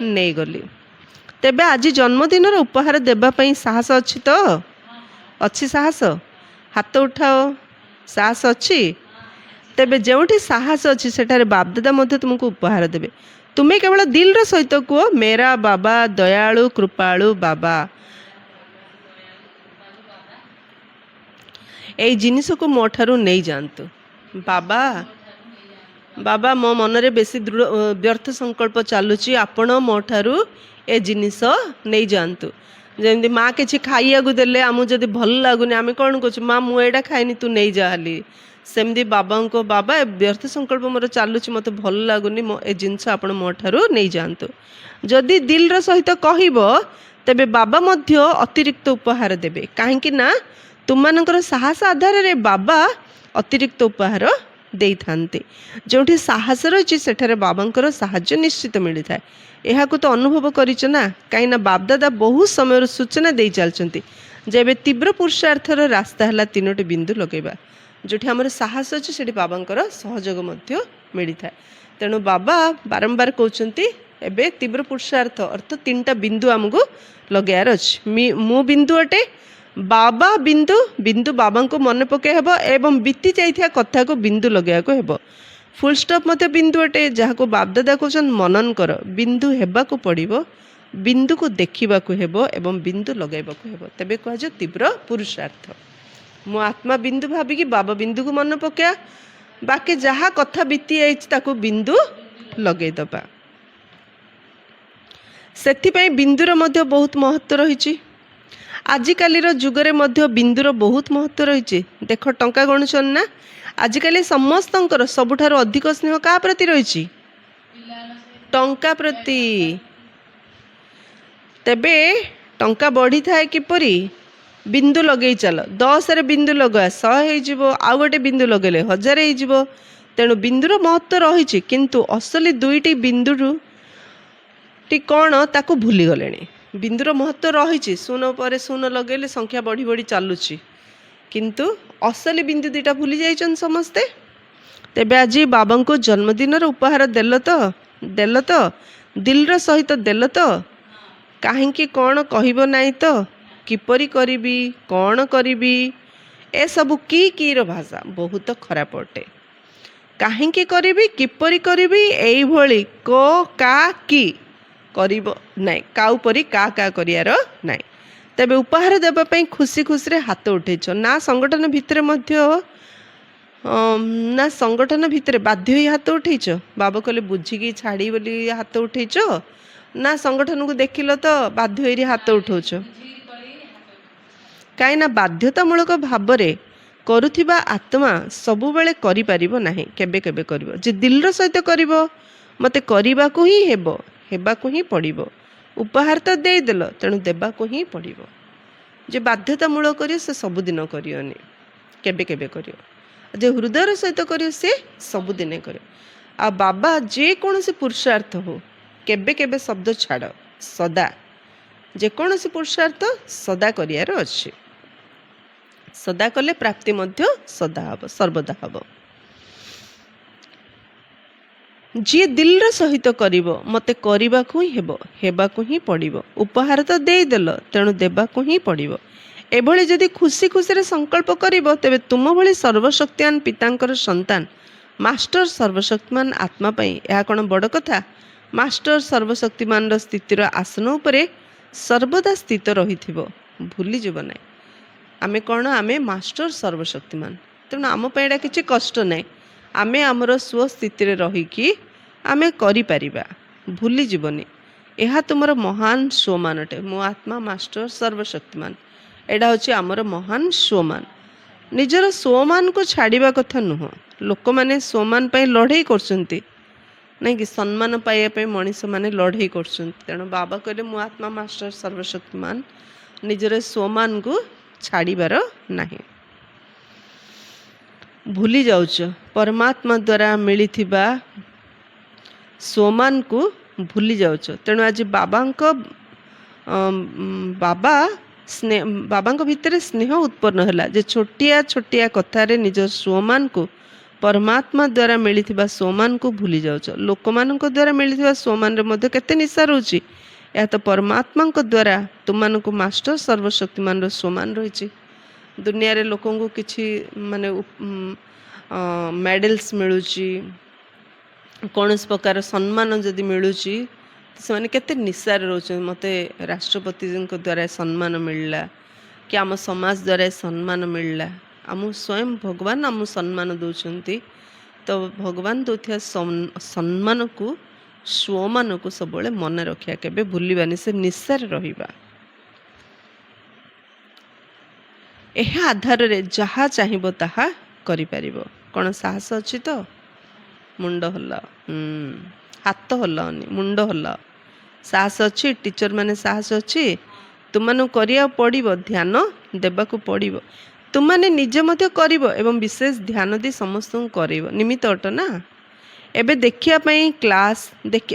नहीं गली। तेबे आज जन्मदिन उपहार देवाई साहस अच्छी तो अच्छी साहस हाथ उठाओ साहस अच्छी तेबे जोठी साहस अच्छी सेठारे बापदादा मध्य तुमको उपहार देवे तुम्हें केवल दिल र सहित कह मेरा बाबा दयालु कृपालु बाबा ए जिनिस को मो ठारू नहीं जानतु बाबा बाबा मो मनरे बेसी दृढ़ व्यर्थ संकल्प चलुची आपण मो ठारू ए जिनिस नहीं जानतु जमी माँ किसी खाइया देले आमको जब भल लगुनि आम कौन कह माँ मुझा खाइनी तू नहीं जाली सेमती बाबा को बाबा ए व्यर्थ संकल्प मोर चलुची मत भल लगुनि ए जिनस आप मो ठारू नहीं जातु जदि दिल र सहित कहब तेबे बाबा मध्य अतिरिक्त उपहार देवे कहीं तुम साहस आधार रे बाबा अतिरिक्त उपहार दे था जो साहस रही सेठारे बाबा साहाय्य निश्चित मिलता है। यह तो अनुभव करिच ना कहीं बापदादा बहुत समय सूचना दे चलती जब तीव्र पुरुषार्थर रास्ता है 3टी बिंदु लगेगा जो आम साहस अच्छे से बाबा सहयोग मिलता है। तेणु बाबा बारंबार कहते एवं तीव्र पुरुषार्थ अर्थ 3टा बिंदु आमको लगार अच्छे मु बिंदु अटे बाबा बिंदु बिंदु बाबा को मन पके हेब एवं बीती जाइथिया कथा को बिंदु लगे हेब फुल स्टॉप मत बिंदु अटे जहाँ को बापदादा कहते मनन कर बिंदु हेबा को पड़िबो बिंदु को देखा हेब एवं बिंदु लगेबा को हेब तेबे कह तीव्र पुरुषार्थ मो आत्मा बिंदु भाविकी बाबा बिंदु को मन पकया बाकी जहाँ कथा बीती जाइछि बिंदु लगेदबा सेथिपई बिंदुर मध्य बहुत महत्व रही। आजिकालीर जुगरे मध्य बिंदुर बहुत महत्व रही। देख टंका गणुछन ना आजिकाली समस्तंकर सबुठारु अधिक स्नेह का प्रति रही टंका प्रति तेबे टंका बढ़ी थाए किपरि बिंदु लगे चल 10 रे बिंदु लगा 100 हो आउ गोटे बिंदु लगेले 1000 हो तेणु बिंदुर महत्व रही किंतु असली 2टी बिंदु टी कौन ताकू भूली गले बिंदुर महत्व रही शून पर शून लगेले संख्या बढ़ी बढ़ी चलुची किंतु असली बिंदु 2टा भूली जाइछन समस्ते। तेबे आज बाबा को जन्मदिन उपहार देल तो दिल र सहित देल तो कहीं कौन कहब नाई तो किपरि करिबी कौन करिबी ए सब की रो भाषा बहुत खराब अटे कहीं करिबी किपरि करिबी एई भली को का की करिबो नाई काउ परी का करियार नाई। तेबे उपहार देबा पई खुशी खुशी रे हाथ उठेछ ना संगठन भितर मध्य ନା ସଂଗଠନ ଭିତରେ ବାଧ୍ୟ ହେଇ ହାତ ଉଠେଇଛ? ବାବା କହିଲେ ବୁଝିକି ଛାଡ଼ି ବୋଲି ହାତ ଉଠେଇଛ, ନା ସଂଗଠନକୁ ଦେଖିଲ ତ ବାଧ୍ୟ ହେଇରି ହାତ ଉଠଉଛ? କାହିଁକି ନା ବାଧ୍ୟତାମୂଳକ ଭାବରେ କରୁଥିବା ଆତ୍ମା ସବୁବେଳେ କରିପାରିବ ନାହିଁ, କେବେ କେବେ କରିବ। ଯେ ଦିଲ୍ର ସହିତ କରିବ, ମୋତେ କରିବାକୁ ହିଁ ହେବ, ହେବାକୁ ହିଁ ପଡ଼ିବ। ଉପହାର ତ ଦେଇଦେଲ, ତେଣୁ ଦେବାକୁ ହିଁ ପଡ଼ିବ। ଯେ ବାଧ୍ୟତାମୂଳକ କରିବ ସେ ସବୁଦିନ କରିବନି, କେବେ କେବେ କରିବ। ଯେ ହୃଦୟର ସହିତ କରିବ ସେ ସବୁଦିନେ କରିବ। ଆଉ ବାବା ଯେକୌଣସି ପୁରୁଷାର୍ଥ ହଉ, କେବେ କେବେ ଶବ୍ଦ ଛାଡ଼, ସଦା ଯେକୌଣସି ପୁରୁଷାର୍ଥ ସଦା କରିବାର ଅଛି। ସଦା କଲେ ପ୍ରାପ୍ତି ମଧ୍ୟ ସଦା ହେବ, ସର୍ବଦା ହେବ। ଯିଏ ଦିଲ୍ର ସହିତ କରିବ, ମୋତେ କରିବାକୁ ହିଁ ହେବ, ହେବାକୁ ହିଁ ପଡ଼ିବ। ଉପହାର ତ ଦେଇଦେଲ, ତେଣୁ ଦେବାକୁ ହିଁ ପଡ଼ିବ। ଏଭଳି ଯଦି ଖୁସି ଖୁସିରେ ସଂକଳ୍ପ କରିବ, ତେବେ ତୁମ ଭଳି ସର୍ବଶକ୍ତିମାନ ପିତାଙ୍କର ସନ୍ତାନ ମାଷ୍ଟର ସର୍ବଶକ୍ତିମାନ ଆତ୍ମା ପାଇଁ ଏହା କ'ଣ ବଡ଼ କଥା? ମାଷ୍ଟର ସର୍ବଶକ୍ତିମାନର ସ୍ଥିତିର ଆସନ ଉପରେ ସର୍ବଦା ସ୍ଥିତ ରହିଥିବ, ଭୁଲିଯିବ ନାହିଁ। ଆମେ କ'ଣ? ଆମେ ମାଷ୍ଟର ସର୍ବଶକ୍ତିମାନ, ତେଣୁ ଆମ ପାଇଁ ଏଇଟା କିଛି କଷ୍ଟ ନାହିଁ। ଆମେ ଆମର ସ୍ୱସ୍ଥିତିରେ ରହିକି ଆମେ କରିପାରିବା, ଭୁଲିଯିବନି। ଏହା ତୁମର ମହାନ ସ୍ୱମାନ ଅଟେ। ମୋ ଆତ୍ମା ମାଷ୍ଟର ସର୍ବଶକ୍ତିମାନ, ଏଇଟା ହେଉଛି ଆମର ମହାନ ସ୍ୱମାନ। ନିଜର ସ୍ୱମାନକୁ ଛାଡ଼ିବା କଥା ନୁହଁ। ଲୋକମାନେ ସ୍ୱମାନ ପାଇଁ ଲଢ଼େଇ କରୁଛନ୍ତି, ନାଇଁ କି? ସମ୍ମାନ ପାଇବା ପାଇଁ ମଣିଷମାନେ ଲଢ଼େଇ କରୁଛନ୍ତି। ତେଣୁ ବାବା କହିଲେ ମୋ ଆତ୍ମା ମାଷ୍ଟର ସର୍ବଶକ୍ତିମାନ, ନିଜର ସ୍ୱମାନକୁ ଛାଡ଼ିବାର ନାହିଁ। ଭୁଲି ଯାଉଛ ପରମାତ୍ମା ଦ୍ୱାରା ମିଳିଥିବା ସ୍ୱମାନକୁ ଭୁଲି ଯାଉଛ। ତେଣୁ ଆଜି ବାବାଙ୍କ ଭିତରେ ସ୍ନେହ ଉତ୍ପନ୍ନ ହେଲା ଯେ ଛୋଟିଆ ଛୋଟିଆ କଥାରେ ନିଜ ସ୍ୱମାନକୁ, ପରମାତ୍ମା ଦ୍ୱାରା ମିଳିଥିବା ସ୍ୱମାନକୁ ଭୁଲି ଯାଉଛ। ଲୋକମାନଙ୍କ ଦ୍ୱାରା ମିଳିଥିବା ସ୍ୱମାନରେ ମଧ୍ୟ କେତେ ନିଶା ରହୁଛି। ଏହା ତ ପରମାତ୍ମାଙ୍କ ଦ୍ୱାରା ତୁମମାନଙ୍କୁ ମାଷ୍ଟର ସର୍ବଶକ୍ତିମାନର ସ୍ୱମାନ ରହିଛି। ଦୁନିଆରେ ଲୋକଙ୍କୁ କିଛି ମାନେ ମେଡେଲ୍ସ ମିଳୁଛି, କୌଣସି ପ୍ରକାର ସମ୍ମାନ ଯଦି ମିଳୁଛି, ସେମାନେ କେତେ ନିଶାରେ ରହୁଛନ୍ତି। ମୋତେ ରାଷ୍ଟ୍ରପତିଙ୍କ ଦ୍ୱାରା ସମ୍ମାନ ମିଳିଲା, କି ଆମ ସମାଜ ଦ୍ୱାରା ସମ୍ମାନ ମିଳିଲା। ଆମକୁ ସ୍ୱୟଂ ଭଗବାନ ଆମକୁ ସମ୍ମାନ ଦେଉଛନ୍ତି। ତ ଭଗବାନ ଦେଉଥିବା ସମ୍ମାନକୁ, ସ୍ୱମାନକୁ ସବୁବେଳେ ମନେ ରଖିବା, କେବେ ଭୁଲିବାନି, ସେ ନିଶାରେ ରହିବା। ଏହା ଆଧାରରେ ଯାହା ଚାହିଁବ ତାହା କରିପାରିବ। କ'ଣ ସାହସ ଅଛି ତ? ମୁଣ୍ଡ ହଲାଅ, ହାତ ହଲାଅନି, ମୁଣ୍ଡ ହଲାଅ। ସାହସ ଅଛି? ଟିଚର ମାନେ ସାହସ ଅଛି? ତୁମମାନଙ୍କୁ କରିବାକୁ ପଡ଼ିବ, ଧ୍ୟାନ ଦେବାକୁ ପଡ଼ିବ। ତୁମମାନେ ନିଜେ ମଧ୍ୟ କରିବ ଏବଂ ବିଶେଷ ଧ୍ୟାନ ଦେଇ ସମସ୍ତଙ୍କୁ କରାଇବ। ନିମିତ୍ତ ଅଟ ନା। ଏବେ ଦେଖିବା ପାଇଁ କ୍ଲାସ୍,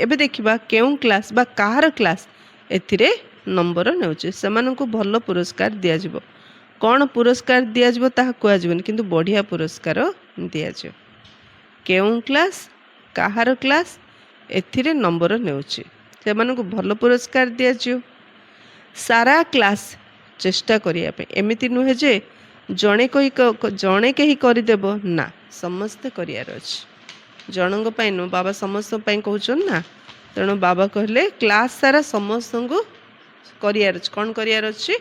ଏବେ ଦେଖିବା କେଉଁ କ୍ଲାସ୍ ବା କାହାର କ୍ଲାସ୍ ଏଥିରେ ନମ୍ବର ନେଉଛି। ସେମାନଙ୍କୁ ଭଲ ପୁରସ୍କାର ଦିଆଯିବ। କ'ଣ ପୁରସ୍କାର ଦିଆଯିବ ତାହା କୁହାଯିବନି, କିନ୍ତୁ ବଢ଼ିଆ ପୁରସ୍କାର ଦିଆଯିବ। କେଉଁ କ୍ଲାସ୍, କାହାର କ୍ଲାସ୍ ଏଥିରେ ନମ୍ବର ନେଉଛି, ସେମାନଙ୍କୁ ଭଲ ପୁରସ୍କାର ଦିଆଯିବ। ସାରା କ୍ଲାସ୍ ଚେଷ୍ଟା କରିବା ପାଇଁ, ଏମିତି ନୁହେଁ ଯେ ଜଣେ କେହି କରିଦେବ, ନା, ସମସ୍ତେ କରିବାର ଅଛି। ଜଣଙ୍କ ପାଇଁ ନୁହଁ, ବାବା ସମସ୍ତଙ୍କ ପାଇଁ କହୁଛନ୍ତି ନା। ତେଣୁ ବାବା କହିଲେ କ୍ଲାସ୍ ସାରା ସମସ୍ତଙ୍କୁ କରିବାର ଅଛି। କ'ଣ କରିବାର ଅଛି?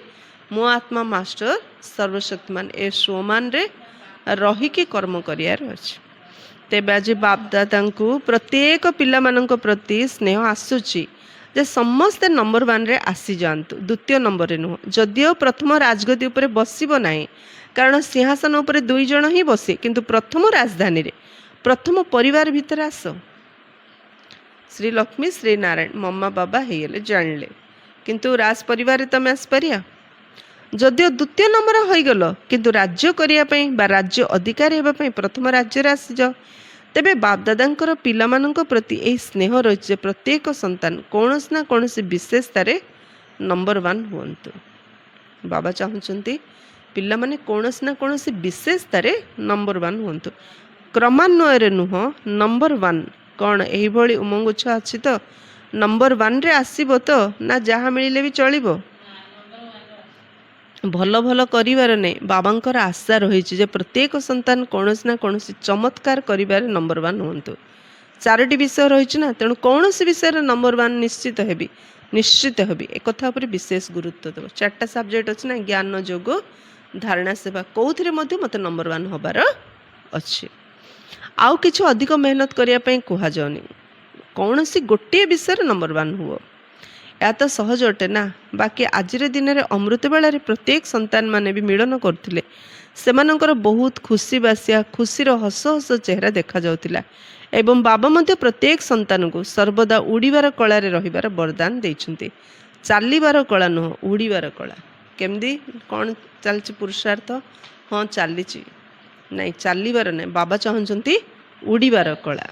ମୋ ଆତ୍ମା ମାଷ୍ଟର ସର୍ବଶକ୍ତିମାନ, ଏ ସ୍ୱମାନରେ ରହିକି କର୍ମ କରିବାର ଅଛି। ତେବେ ଆଜି ବାପଦାଦାଙ୍କୁ ପ୍ରତ୍ୟେକ ପିଲାମାନଙ୍କ ପ୍ରତି ସ୍ନେହ ଆସୁଛି ଯେ ସମସ୍ତେ ନମ୍ବର 1ରେ ଆସିଯାଆନ୍ତୁ, ଦ୍ୱିତୀୟ ନମ୍ବରରେ ନୁହଁ। ଯଦିଓ ପ୍ରଥମ ରାଜଗଦି ଉପରେ ବସିବ ନାହିଁ, କାରଣ ସିଂହାସନ ଉପରେ 2 ଜଣ ହିଁ ବସେ, କିନ୍ତୁ ପ୍ରଥମ ରାଜଧାନୀରେ, ପ୍ରଥମ ପରିବାର ଭିତରେ ଆସ। ଶ୍ରୀ ଲକ୍ଷ୍ମୀ, ଶ୍ରୀ ନାରାୟଣ ମମା ବାବା ହେଇଗଲେ, ଜାଣିଲେ, କିନ୍ତୁ ରାଜ ପରିବାରରେ ତମେ ଆସିପାରିବ? ଯଦିଓ ଦ୍ୱିତୀୟ ନମ୍ବର ହୋଇଗଲ, କିନ୍ତୁ ରାଜ୍ୟ କରିବା ପାଇଁ ବା ରାଜ୍ୟ ଅଧିକାରୀ ହେବା ପାଇଁ ପ୍ରଥମ ରାଜ୍ୟରେ ଆସିଯାଅ। ତେବେ ବାପଦାଦାଙ୍କର ପିଲାମାନଙ୍କ ପ୍ରତି ଏହି ସ୍ନେହ ରହିଛି ଯେ ପ୍ରତ୍ୟେକ ସନ୍ତାନ କୌଣସି ନା କୌଣସି ବିଶେଷତାରେ ନମ୍ବର 1 ହୁଅନ୍ତୁ। ବାବା ଚାହୁଁଛନ୍ତି ପିଲାମାନେ କୌଣସି ନା କୌଣସି ବିଶେଷତାରେ ନମ୍ବର 1 ହୁଅନ୍ତୁ, କ୍ରମାନ୍ୱୟରେ ନୁହଁ, ନମ୍ବର 1। କ'ଣ ଏହିଭଳି ଉମଙ୍ଗ ଉଚ୍ଛା ଅଛି ତ? ନମ୍ବର 1ରେ ଆସିବ ତ? ନା ଯାହା ମିଳିଲେ ବି ଚଳିବ? ଭଲ ଭଲ କରିବାର ନାହିଁ। ବାବାଙ୍କର ଆଶା ରହିଛି ଯେ ପ୍ରତ୍ୟେକ ସନ୍ତାନ କୌଣସି ନା କୌଣସି ଚମତ୍କାର କରିବାରେ ନମ୍ବର 1 ହୁଅନ୍ତୁ। 4ଟି ବିଷୟ ରହିଛି ନା, ତେଣୁ କୌଣସି ବିଷୟରେ ନମ୍ବର 1 ନିଶ୍ଚିତ ହେବି। ଏକଥା ଉପରେ ବିଶେଷ ଗୁରୁତ୍ୱ ଦେବ। 4ଟା ସବଜେକ୍ଟ ଅଛି ନା, ଜ୍ଞାନ, ଯୋଗ, ଧାରଣା, ସେବା। କେଉଁଥିରେ ମଧ୍ୟ ମୋତେ ନମ୍ବର 1 ହେବାର ଅଛି। ଆଉ କିଛି ଅଧିକ ମେହନତ କରିବା ପାଇଁ କୁହାଯାଉନି। କୌଣସି ଗୋଟିଏ ବିଷୟରେ ନମ୍ବର 1 ହୁଅ। ଏହା ତ ସହଜ ଅଟେ ନା। ବାକି ଆଜିର ଦିନରେ ଅମୃତ ବେଳାରେ ପ୍ରତ୍ୟେକ ସନ୍ତାନ ମାନେ ବି ମିଳନ କରୁଥିଲେ। ସେମାନଙ୍କର ବହୁତ ଖୁସି ବାସିଆ ଖୁସିର ହସ ହସ ଚେହେରା ଦେଖାଯାଉଥିଲା ଏବଂ ବାବା ମଧ୍ୟ ପ୍ରତ୍ୟେକ ସନ୍ତାନକୁ ସର୍ବଦା ଉଡ଼ିବାର କଳାରେ ରହିବାର ବରଦାନ ଦେଇଛନ୍ତି। ଚାଲିବାର କଳା ନୁହଁ, ଉଡ଼ିବାର କଳା। କେମିତି କ'ଣ ଚାଲିଛି ପୁରୁଷାର୍ଥ? ହଁ ଚାଲିଛି, ନାଇଁ ଚାଲିବାର ନାହିଁ, ବାବା ଚାହୁଁଛନ୍ତି ଉଡ଼ିବାର କଳା।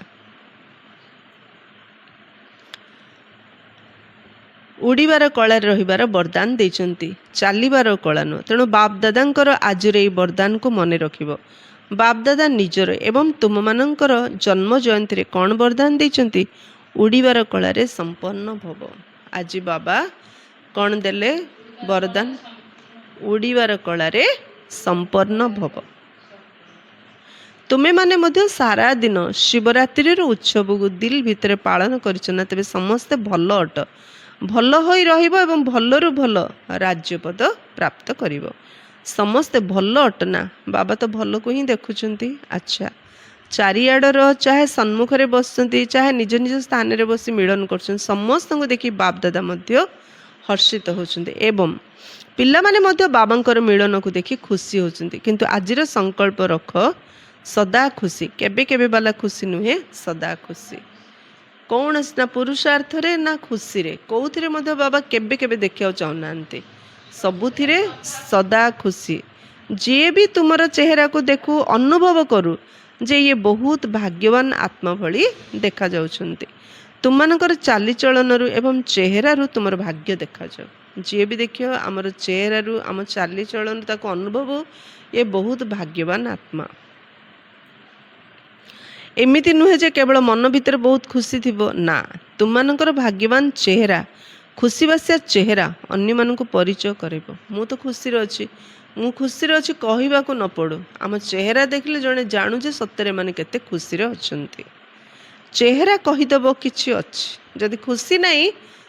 ଉଡ଼ିବାର କଳାରେ ରହିବାର ବରଦାନ ଦେଇଛନ୍ତି, ଚାଲିବାର କଳା ନୁହଁ। ତେଣୁ ବାପ ଦାଦାଙ୍କର ଆଜିର ଏହି ବରଦାନକୁ ମନେ ରଖିବ। ବାପ ଦାଦା ନିଜର ଏବଂ ତୁମମାନଙ୍କର ଜନ୍ମ ଜୟନ୍ତୀରେ କ'ଣ ବରଦାନ ଦେଇଛନ୍ତି? ଉଡ଼ିବାର କଳାରେ ସମ୍ପନ୍ନ ଭବ। ଆଜି ବାବା କ'ଣ ଦେଲେ ବରଦାନ? ଉଡ଼ିବାର କଳାରେ ସମ୍ପନ୍ନ ଭବ। ତୁମେମାନେ ମଧ୍ୟ ସାରା ଦିନ ଶିବରାତ୍ରିର ଉତ୍ସବକୁ ଦିଲ୍ ଭିତରେ ପାଳନ କରିଛ ନା? ତେବେ ସମସ୍ତେ ଭଲ ଅଟ, ଭଲ ହୋଇ ରହିବ ଏବଂ ଭଲରୁ ଭଲ ରାଜ୍ୟପଦ ପ୍ରାପ୍ତ କରିବ। ସମସ୍ତେ ଭଲ ଅଟ ନା? ବାବା ତ ଭଲକୁ ହିଁ ଦେଖୁଛନ୍ତି। ଆଚ୍ଛା, ଚାରିଆଡ଼ର ଚାହେ ସମ୍ମୁଖରେ ବସୁଛନ୍ତି, ଚାହେ ନିଜ ନିଜ ସ୍ଥାନରେ ବସି ମିଳନ କରୁଛନ୍ତି, ସମସ୍ତଙ୍କୁ ଦେଖି ବାପ ଦାଦା ମଧ୍ୟ ହର୍ଷିତ ହେଉଛନ୍ତି ଏବଂ ପିଲାମାନେ ମଧ୍ୟ ବାବାଙ୍କର ମିଳନକୁ ଦେଖି ଖୁସି ହେଉଛନ୍ତି। କିନ୍ତୁ ଆଜିର ସଂକଳ୍ପ ରଖ, ସଦା ଖୁସି। କେବେ କେବେ ବାଲା ଖୁସି ନୁହେଁ, ସଦା ଖୁସି। କୌଣସି ନା ପୁରୁଷାର୍ଥରେ ନା ଖୁସିରେ, କେଉଁଥିରେ ମଧ୍ୟ ବାବା କେବେ କେବେ ଦେଖିବାକୁ ଚାହୁଁନାହାନ୍ତି। ସବୁଥିରେ ସଦା ଖୁସି। ଯିଏ ବି ତୁମର ଚେହେରାକୁ ଦେଖୁ ଅନୁଭବ କରୁ ଯେ ଇଏ ବହୁତ ଭାଗ୍ୟବାନ ଆତ୍ମା ଭଳି ଦେଖାଯାଉଛନ୍ତି। ତୁମମାନଙ୍କର ଚାଲିଚଳନରୁ ଏବଂ ଚେହେରାରୁ ତୁମର ଭାଗ୍ୟ ଦେଖାଯାଉ। ଯିଏ ବି ଦେଖିବ ଆମର ଚେହେରାରୁ, ଆମ ଚାଲିଚଳନରୁ ତାକୁ ଅନୁଭବ ଏ ବହୁତ ଭାଗ୍ୟବାନ ଆତ୍ମା। ଏମିତି ନୁହେଁ ଯେ କେବଳ ମନ ଭିତରେ ବହୁତ ଖୁସି ଥିବ, ନା, ତୁମମାନଙ୍କର ଭାଗ୍ୟବାନ ଚେହେରା, ଖୁସିବାସିଆ ଚେହେରା ଅନ୍ୟମାନଙ୍କୁ ପରିଚୟ କରିବ। ମୁଁ ତ ଖୁସିରେ ଅଛି, ମୁଁ ଖୁସିରେ ଅଛି କହିବାକୁ ନ ପଡ଼ୁ, ଆମ ଚେହେରା ଦେଖିଲେ ଜଣେ ଜାଣୁ ଯେ ସତରେ ଏମାନେ କେତେ ଖୁସିରେ ଅଛନ୍ତି। ଚେହେରା କହିଦେବ କିଛି ଅଛି। ଯଦି ଖୁସି ନାହିଁ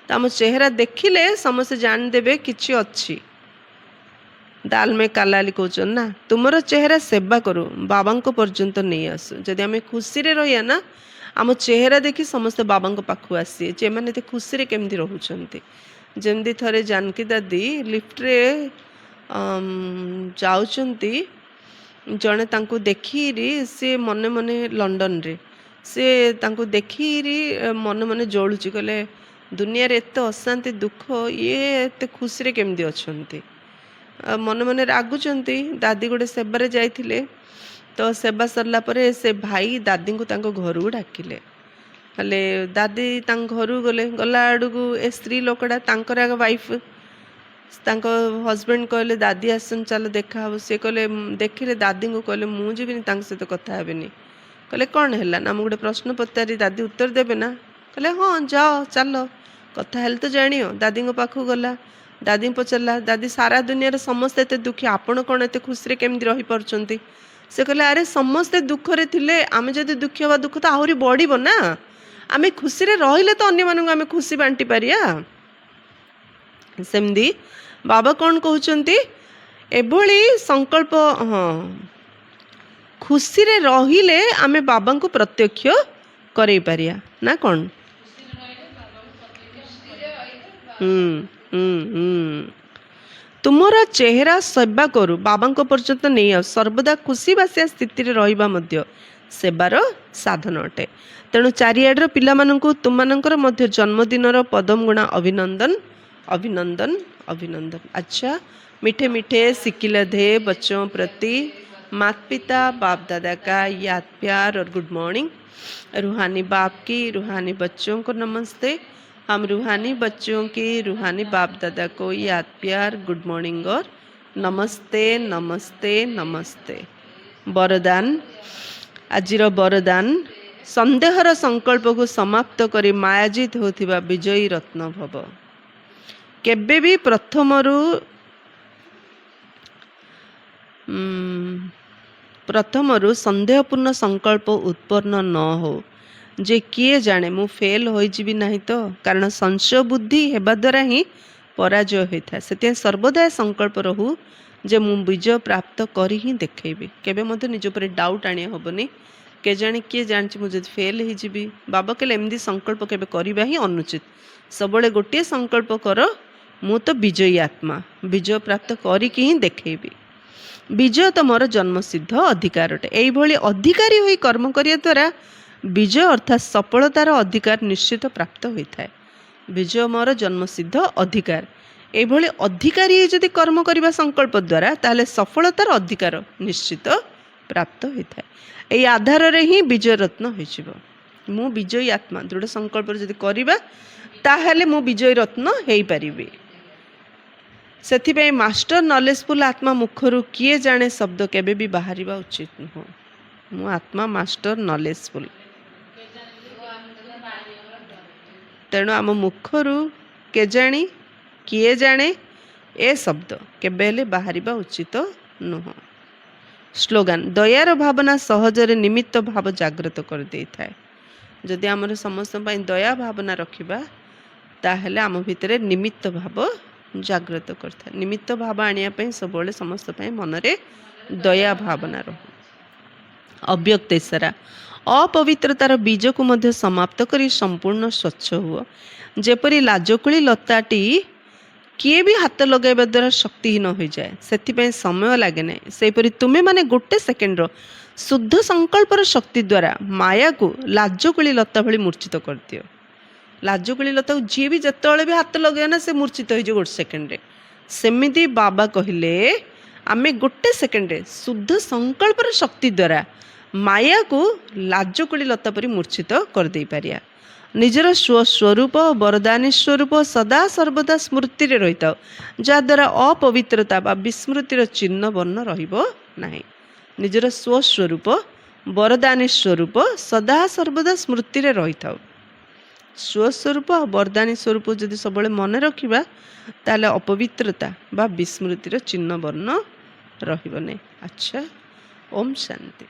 ତ ଆମ ଚେହେରା ଦେଖିଲେ ସମସ୍ତେ ଜାଣିଦେବେ କିଛି ଅଛି। ଦାଲ ମେ କାଲାଲି କହୁଛନ୍ତି ନା, ତୁମର ଚେହେରା ସେବା କରୁ, ବାବାଙ୍କ ପର୍ଯ୍ୟନ୍ତ ନେଇ ଆସୁ। ଯଦି ଆମେ ଖୁସିରେ ରହିବା ନା, ଆମ ଚେହେରା ଦେଖି ସମସ୍ତେ ବାବାଙ୍କ ପାଖକୁ ଆସିବେ ଯେ ଏମାନେ ଏତେ ଖୁସିରେ କେମିତି ରହୁଛନ୍ତି। ଯେମିତି ଥରେ ଜାନକୀ ଦାଦି ଲିଫ୍ଟରେ ଯାଉଛନ୍ତି, ଜଣେ ତାଙ୍କୁ ଦେଖିରି ସେ ମନେ ମନେ ଲଣ୍ଡନରେ ସେ ତାଙ୍କୁ ଦେଖିରି ମନେ ମନେ ଜଳୁଛି, କହିଲେ ଦୁନିଆରେ ଏତେ ଅଶାନ୍ତି ଦୁଃଖ, ଇଏ ଏତେ ଖୁସିରେ କେମିତି ଅଛନ୍ତି। ମନେ ମନେ ରାଗୁଛନ୍ତି। ଦାଦି ଗୋଟେ ସେବାରେ ଯାଇଥିଲେ, ତ ସେବା ସରିଲା ପରେ ସେ ଭାଇ ଦାଦିଙ୍କୁ ତାଙ୍କ ଘରକୁ ଡାକିଲେ। ହେଲେ ଦାଦି ତାଙ୍କ ଘରକୁ ଗଲା ଆଡ଼କୁ ଏ ସ୍ତ୍ରୀ ଲୋକଟା ତାଙ୍କର ଆଗ ୱାଇଫ୍, ତାଙ୍କ ହଜବେଣ୍ଡ କହିଲେ ଦାଦି ଆସନ୍ତୁ ଚାଲ ଦେଖା ହେବ। ସେ କହିଲେ, ଦେଖିଲେ ଦାଦିଙ୍କୁ କହିଲେ ମୁଁ ଯିବିନି, ତାଙ୍କ ସହିତ କଥା ହେବିନି। କହିଲେ କ'ଣ ହେଲା ନା, ମୁଁ ଗୋଟେ ପ୍ରଶ୍ନ ପଚାରି ଦାଦି ଉତ୍ତର ଦେବେ ନା? କହିଲେ ହଁ ଯାଅ ଚାଲ, କଥା ହେଲେ ତ ଜାଣିବ। ଦାଦିଙ୍କ ପାଖକୁ ଗଲା, ଦାଦିଙ୍କୁ ପଚାରିଲା, ଦାଦି ସାରା ଦୁନିଆରେ ସମସ୍ତେ ଏତେ ଦୁଃଖୀ, ଆପଣ କ'ଣ ଏତେ ଖୁସିରେ କେମିତି ରହିପାରୁଛନ୍ତି? ସେ କହିଲେ, ଆରେ ସମସ୍ତେ ଦୁଃଖରେ ଥିଲେ, ଆମେ ଯଦି ଦୁଃଖୀ ହେବା ଦୁଃଖ ତ ଆହୁରି ବଢ଼ିବ ନା। ଆମେ ଖୁସିରେ ରହିଲେ ତ ଅନ୍ୟମାନଙ୍କୁ ଆମେ ଖୁସି ବାଣ୍ଟି ପାରିବା। ସେମିତି ବାବା କ'ଣ କହୁଛନ୍ତି, ଏଭଳି ସଂକଳ୍ପ, ହଁ, ଖୁସିରେ ରହିଲେ ଆମେ ବାବାଙ୍କୁ ପ୍ରତ୍ୟକ୍ଷ କରେଇ ପାରିବା ନା କ'ଣ? ତୁମର ଚେହେରା ସେବା କରୁ, ବାବାଙ୍କ ପର୍ଯ୍ୟନ୍ତ ନେଇ ଆସ। ସର୍ବଦା ଖୁସି ବାସିଆ ସ୍ଥିତିରେ ରହିବା ମଧ୍ୟ ସେବାର ସାଧନ ଅଟେ। ତେଣୁ ଚାରିଆଡ଼ର ପିଲାମାନଙ୍କୁ ତୁମମାନଙ୍କର ମଧ୍ୟ ଜନ୍ମଦିନର ପଦମଗୁଣା ଅଭିନନ୍ଦନ, अभिनंदन अभिनंदन। अच्छा, मीठे मीठे सिकिलधे बच्चों प्रति माता पिता बाप दादा का याद प्यार और गुड मॉर्निंग। रूहानी बाप की रूहानी बच्चों को नमस्ते। हम रूहानी बच्चों की रूहानी बाप दादा को याद प्यार, गुड मॉर्निंग और नमस्ते नमस्ते नमस्ते। वरदान, आजिर वरदान, संदेहर संकल्प को समाप्त करी मायाजित होथिबा विजयी रत्न भव। केबे भी प्रथमरु संदेहपूर्ण संकल्प उत्पन्न न हो जे किए जाने मु फेल हो जीवी नहीं तो, कारण संशय बुद्धि हेबा द्वारा ही ପରାଜୟ ହୋଇଥାଏ। ସେଥିପାଇଁ ସର୍ବଦା ସଂକଳ୍ପ ରହୁ ଯେ ମୁଁ ବିଜୟ ପ୍ରାପ୍ତ କରି ହିଁ ଦେଖେଇବି। କେବେ ମଧ୍ୟ ନିଜ ଉପରେ ଡାଉଟ୍ ଆଣିବା ହେବନି। କେଜାଣି କିଏ ଜାଣିଛି ମୁଁ ଯଦି ଫେଲ୍ ହେଇଯିବି। ବାବା କହିଲେ ଏମିତି ସଂକଳ୍ପ କେବେ କରିବା ହିଁ ଅନୁଚିତ। ସବୁବେଳେ ଗୋଟିଏ ସଂକଳ୍ପ କର, ମୁଁ ତ ବିଜୟୀ ଆତ୍ମା, ବିଜୟ ପ୍ରାପ୍ତ କରିକି ହିଁ ଦେଖେଇବି। ବିଜୟ ତ ମୋର ଜନ୍ମସିଦ୍ଧ ଅଧିକାର ଅଟେ। ଏଇଭଳି ଅଧିକାରୀ ହୋଇ କର୍ମ କରିବା ଦ୍ୱାରା ବିଜୟ ଅର୍ଥାତ୍ ସଫଳତାର ଅଧିକାର ନିଶ୍ଚିତ ପ୍ରାପ୍ତ ହୋଇଥାଏ। ବିଜୟ ମୋର ଜନ୍ମସିଦ୍ଧ ଅଧିକାର। ଏଇଭଳି ଅଧିକାରୀ ଯଦି କର୍ମ କରିବା ସଂକଳ୍ପ ଦ୍ୱାରା ତାହେଲେ ସଫଳତାର ଅଧିକାର ନିଶ୍ଚିତ ପ୍ରାପ୍ତ ହୋଇଥାଏ। ଏହି ଆଧାରରେ ହିଁ ବିଜୟ ରତ୍ନ ହୋଇଯିବ। ମୁଁ ବିଜୟୀ ଆତ୍ମା ଦୃଢ଼ ସଂକଳ୍ପରେ ଯଦି କରିବା ତାହେଲେ ମୁଁ ବିଜୟୀ ରତ୍ନ ହେଇପାରିବି। ସେଥିପାଇଁ ମାଷ୍ଟର ନଲେଜଫୁଲ୍ ଆତ୍ମା ମୁଖରୁ କିଏ ଜାଣେ ଶବ୍ଦ କେବେ ବି ବାହାରିବା ଉଚିତ ନୁହଁ। ମୁଁ ଆତ୍ମା ମାଷ୍ଟର ନଲେଜଫୁଲ୍। ତେଣୁ ଆମ ମୁଖରୁ କେଜାଣି କିଏ ଜାଣେ ଏ ଶବ୍ଦ କେବେ ହେଲେ ବାହାରିବା ଉଚିତ ନୁହଁ। ସ୍ଲୋଗାନ, ଦୟାର ଭାବନା ସହଜରେ ନିମିତ୍ତ ଭାବ ଜାଗ୍ରତ କରିଦେଇଥାଏ। ଯଦି ଆମର ସମସ୍ତଙ୍କ ପାଇଁ ଦୟା ଭାବନା ରଖିବା ତାହେଲେ ଆମ ଭିତରେ ନିମିତ୍ତ ଭାବ ଜାଗ୍ରତ କରିଥାଏ। ନିମିତ୍ତ ଭାବ ଆଣିବା ପାଇଁ ସବୁବେଳେ ସମସ୍ତ ପାଇଁ ମନରେ ଦୟା ଭାବନା ରହୁ। ଅବ୍ୟକ୍ତ ଇଶାରା, ଅପବିତ୍ରତାର ବୀଜକୁ ମଧ୍ୟ ସମାପ୍ତ କରି ସମ୍ପୂର୍ଣ୍ଣ ସ୍ୱଚ୍ଛ ହୁଅ। ଯେପରି ଲାଜକୁଳି ଲତାଟି କିଏ ବି ହାତ ଲଗାଇବା ଦ୍ୱାରା ଶକ୍ତିହୀନ ହୋଇଯାଏ, ସେଥିପାଇଁ ସମୟ ଲାଗେ ନାହିଁ। ସେହିପରି ତୁମେମାନେ ଗୋଟେ ସେକେଣ୍ଡର ଶୁଦ୍ଧ ସଂକଳ୍ପର ଶକ୍ତି ଦ୍ୱାରା ମାୟାକୁ ଲାଜକୁଳି ଲତା ଭଳି ମୂର୍ଚ୍ଛିତ କରିଦିଅ। ଲାଜକୁଳି ଲତାକୁ ଯିଏ ବି ଯେତେବେଳେ ବି ହାତ ଲଗାଇବ ନା ସେ ମୂର୍ଚ୍ଛିତ ହୋଇଯିବ ଗୋଟେ ସେକେଣ୍ଡରେ। ସେମିତି ବାବା କହିଲେ ଆମେ ଗୋଟେ ସେକେଣ୍ଡରେ ଶୁଦ୍ଧ ସଂକଳ୍ପର ଶକ୍ତି ଦ୍ୱାରା ମାୟାକୁ ଲାଜକୁଳି ଲତା ପରି ମୂର୍ଚ୍ଛିତ କରିଦେଇପାରିବା। ନିଜର ସ୍ୱସ୍ୱରୂପ ବରଦାନୀ ସ୍ୱରୂପ ସଦା ସର୍ବଦା ସ୍ମୃତିରେ ରହିଥାଉ, ଯାହାଦ୍ୱାରା ଅପବିତ୍ରତା ବା ବିସ୍ମୃତିର ଚିହ୍ନ ବର୍ଣ୍ଣ ରହିବ ନାହିଁ। ନିଜର ସ୍ୱସ୍ୱରୂପ ବରଦାନୀ ସ୍ୱରୂପ ସଦା ସର୍ବଦା ସ୍ମୃତିରେ ରହିଥାଉ। ସ୍ୱସ୍ୱରୂପ ଆଉ ବରଦାନୀ ସ୍ୱରୂପ ଯଦି ସବୁବେଳେ ମନେ ରଖିବା ତାହେଲେ ଅପବିତ୍ରତା ବା ବିସ୍ମୃତିର ଚିହ୍ନ ବର୍ଣ୍ଣ ରହିବ ନାହିଁ। ଆଚ୍ଛା, ଓମ୍ ଶାନ୍ତି।